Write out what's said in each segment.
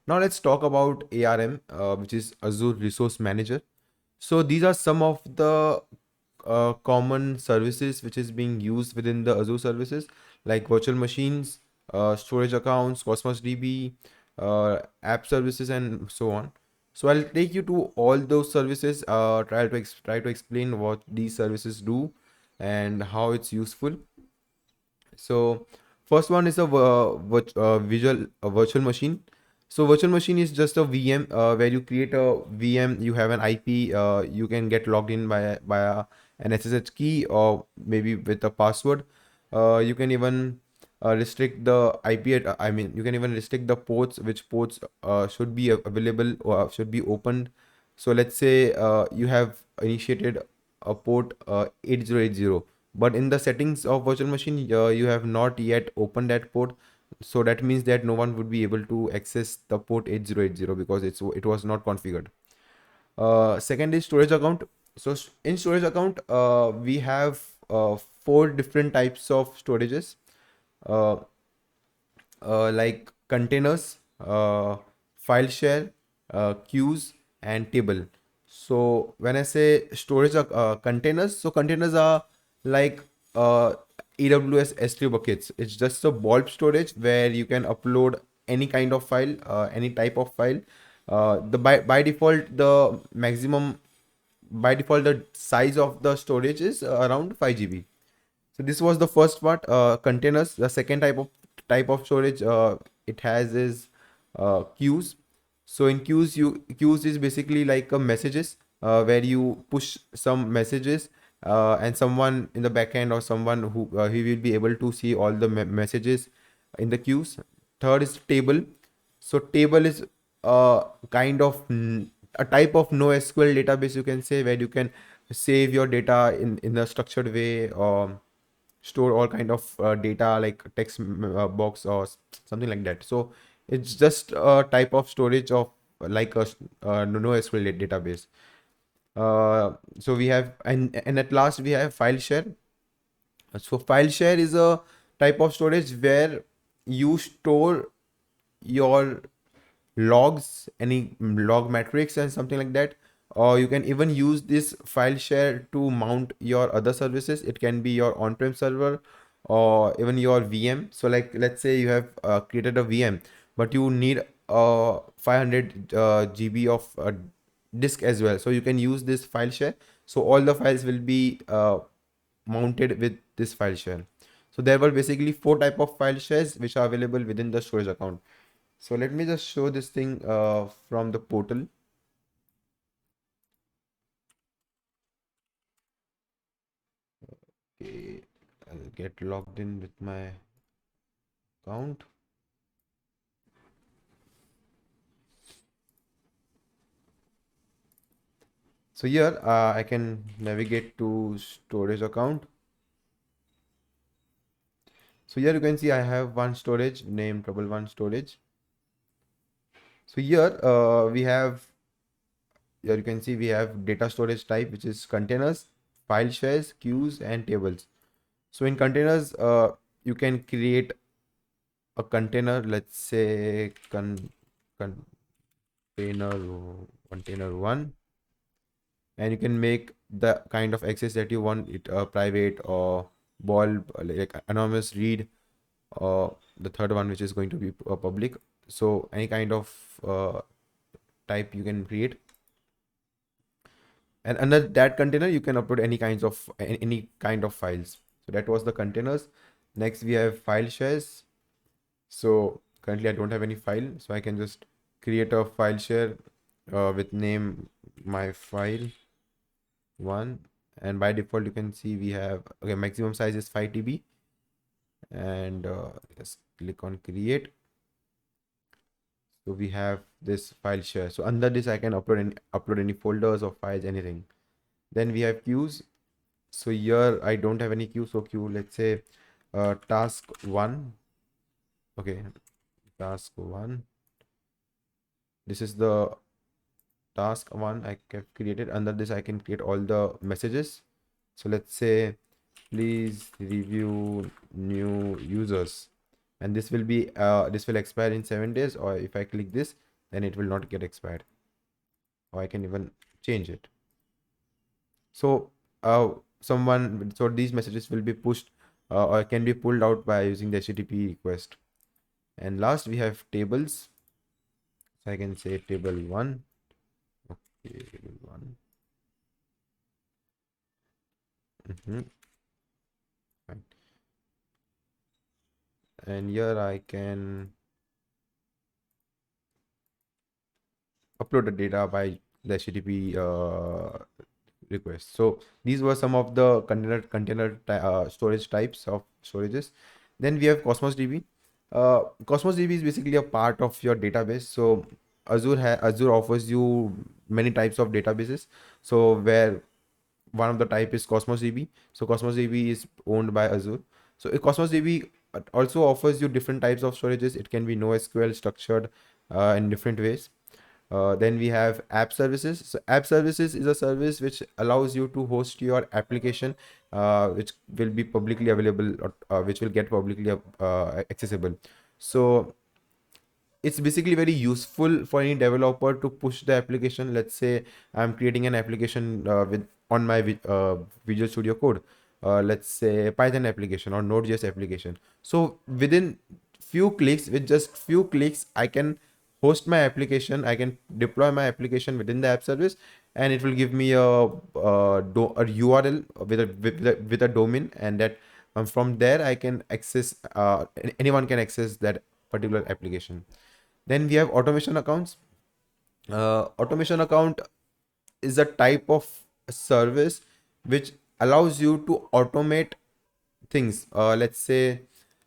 Now let's talk about ARM, which is Azure Resource Manager. So these are some of the common services which is being used within the Azure services, like virtual machines, storage accounts, Cosmos DB, app services, and so on. So I'll take you to all those services, try to explain what these services do and how it's useful. So first one is a virtual machine. So virtual machine is just a VM where you create a VM. You have an IP. You can get logged in by an SSH key or maybe with a password. You can even restrict the IP. I mean, you can even restrict the ports, which ports should be available or should be opened. So let's say you have initiated a port 8080, but in the settings of virtual machine you have not yet opened that port, so that means that no one would be able to access the port 8080 because it was not configured. Second is storage account. So in storage account we have four different types of storages, uh, like containers, file share, queues, and table. So when I say storage containers, so containers are like AWS S3 buckets. It's just a bulk storage where you can upload any kind of file, any type of file. The by default the maximum by default the size of the storage is around 5 GB. So this was the first part, containers. The second type of storage it has is queues. So in queues is basically like a messages where you push some messages and someone in the backend or someone who he will be able to see all the messages in the queues. Third is table. So table is kind of a type of NoSQL database, you can say, where you can save your data in a structured way or store all kind of data like text box or something like that. So it's just a type of storage of like a NoSQL database. So we have, and at last we have file share. So file share is a type of storage where you store your logs, any log metrics and something like that. Or you can even use this file share to mount your other services. It can be your on-prem server or even your VM. So like let's say you have created a VM, but you need 500 GB of disk as well. So you can use this file share. So all the files will be mounted with this file share. So there were basically four type of file shares which are available within the storage account. So let me just show this thing from the portal. Okay, I'll get logged in with my account. So here I can navigate to storage account. So here you can see I have one storage named Trouble One Storage. So here we have, here you can see we have data storage type, which is containers, file shares, queues, and tables. So in containers, you can create a container, let's say container container one, and you can make the kind of access that you want it, private or bulb, like anonymous read, or the third one which is going to be public. So any kind of type you can create, and under that container you can upload any kinds of any kind of files. So that was the containers. Next we have file shares. So currently I don't have any file, so I can just create a file share with name my file one, and by default you can see we have, okay, maximum size is 5 TB, and just click on create. So we have this file share. So under this I can upload any folders or files, anything. Then we have queues. So here I don't have any queue, so queue, let's say task one. Okay, task one, this is the task one I have created. Under this I can create all the messages. So let's say please review new users, and this will be this will expire in 7 days, or if I click this, then it will not get expired, or I can even change it. So so these messages will be pushed or can be pulled out by using the HTTP request. And last we have tables. So I can say table one. Okay, table one. Mhm. Fine. And here I can upload the data by the HTTP request. So these were some of the storage types of storages. Then we have Cosmos DB. Cosmos DB is basically a part of your database. So Azure offers you many types of databases. So where one of the type is Cosmos DB. So Cosmos DB is owned by Azure. So Cosmos DB also offers you different types of storages. It can be NoSQL structured in different ways. Then we have app services. So app services is a service which allows you to host your application, which will be publicly available, or which will get publicly accessible. So it's basically very useful for any developer to push the application. Let's say I'm creating an application with on my Visual Studio Code. Let's say Python application or Node.js application. So within few clicks, with just few clicks, I can host my application. I can deploy my application within the app service, and it will give me a URL with a domain, and that from there I can access. Anyone can access that particular application. Then we have automation accounts. Automation account is a type of service which allows you to automate things. Let's say,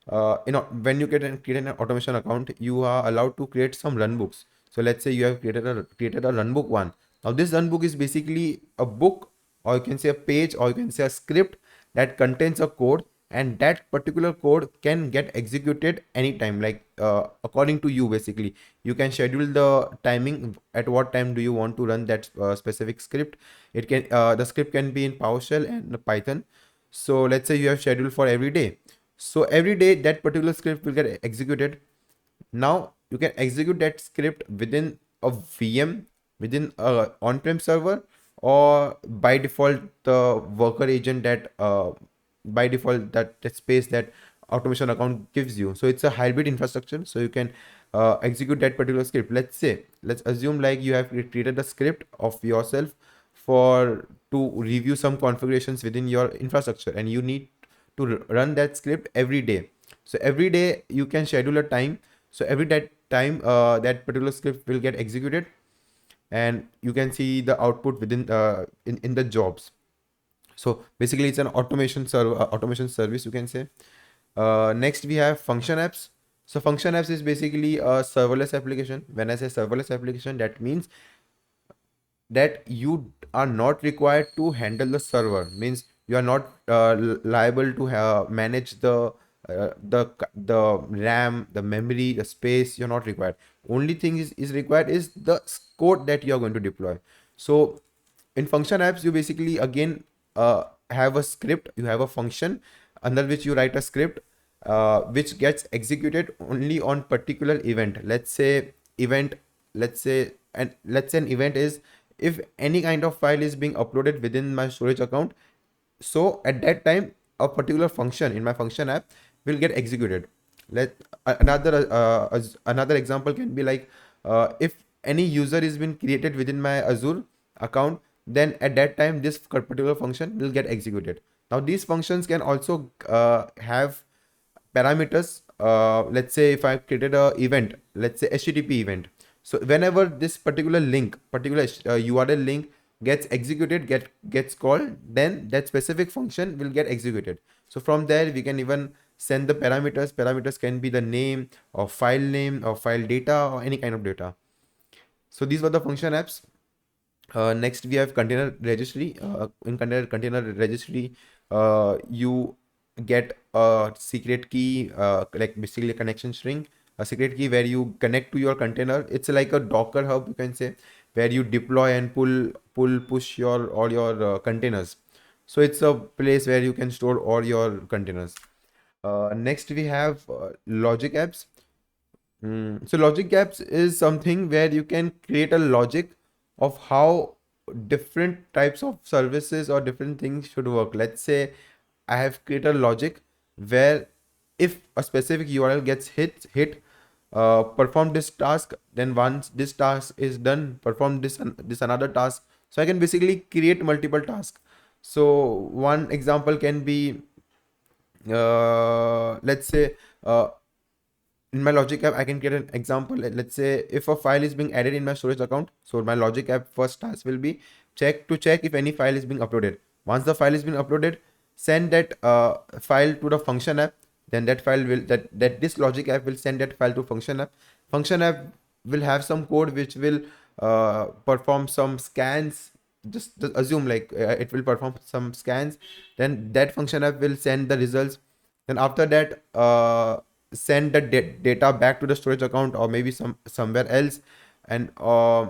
when you create an automation account, you are allowed to create some runbooks. So let's say you have created a runbook one. Now this runbook is basically a book, or you can say a page, or you can say a script that contains a code, and that particular code can get executed anytime, like according to you. Basically, you can schedule the timing, at what time do you want to run that specific script. The script can be in PowerShell and Python. So let's say you have scheduled for every day. So every day that particular script will get executed. Now you can execute that script within a VM, within a on-prem server, or by default the worker agent that by default that space that automation account gives you. So it's a hybrid infrastructure. So you can execute that particular script. Let's assume like you have created a script of yourself for to review some configurations within your infrastructure, and you need to run that script every day. So every day you can schedule a time. So every that time that particular script will get executed, and you can see the output within in the jobs. So basically it's an automation service, you can say. Next we have function apps. So function apps is basically a serverless application. When I say serverless application, that means that you are not required to handle the server. Means you are not liable to manage the RAM, the memory, the space. You're not required. Only thing is required is the code that you are going to deploy. So in function apps, you basically again have a script. You have a function under which you write a script which gets executed only on particular event. Let's say an event is if any kind of file is being uploaded within my storage account. So at that time, a particular function in my function app will get executed. Let another example can be like, if any user is been created within my Azure account, then at that time this particular function will get executed. Now these functions can also have parameters. Let's say if I created a event, let's say HTTP event. So whenever this particular URL link gets executed, gets called, then that specific function will get executed. So from there we can even send the parameters. Parameters can be the name or file data or any kind of data. So these were the function apps. Next we have container registry. In container registry, you get a secret key, like basically a connection string, a secret key where you connect to your container. It's like a Docker hub, you can say, where you deploy and push your all your containers. So it's a place where you can store all your containers. Next we have logic apps. So logic gaps is something where you can create a logic of how different types of services or different things should work. Let's say I have created a logic where if a specific URL gets hit, perform this task. Then once this task is done, perform this another task. So I can basically create multiple tasks. So one example can be, let's say, in my logic app I can get an example. Let's say if a file is being added in my storage account, so my logic app first task will be check if any file is being uploaded. Once the file is being uploaded, send that file to the function app. Then that file will that this logic app will send that file to function app. Function app will have some code which will perform some scans. Just assume like it will perform some scans. Then that function app will send the results. Then after that, send the data back to the storage account or maybe somewhere else. And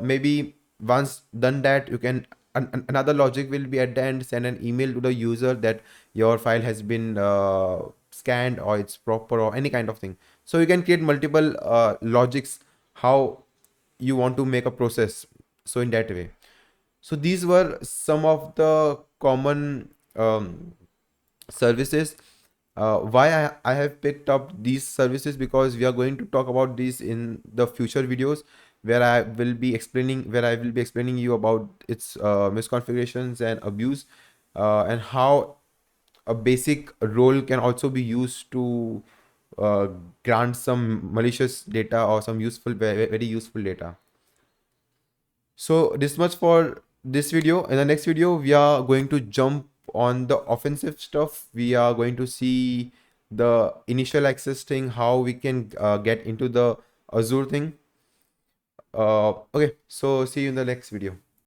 maybe once done that, you can another logic will be at the end, send an email to the user that your file has been scanned or it's proper or any kind of thing. So you can create multiple logics how you want to make a process, so in that way. So these were some of the common services. Why I have picked up these services, because we are going to talk about these in the future videos where I will be explaining you about its misconfigurations and abuse, and how a basic role can also be used to uh, grant some malicious data or some useful, very useful data. So this much for this video. In the next video, we are going to jump on the offensive stuff. We are going to see the initial access thing, how we can get into the Azure thing. Okay, so see you in the next video.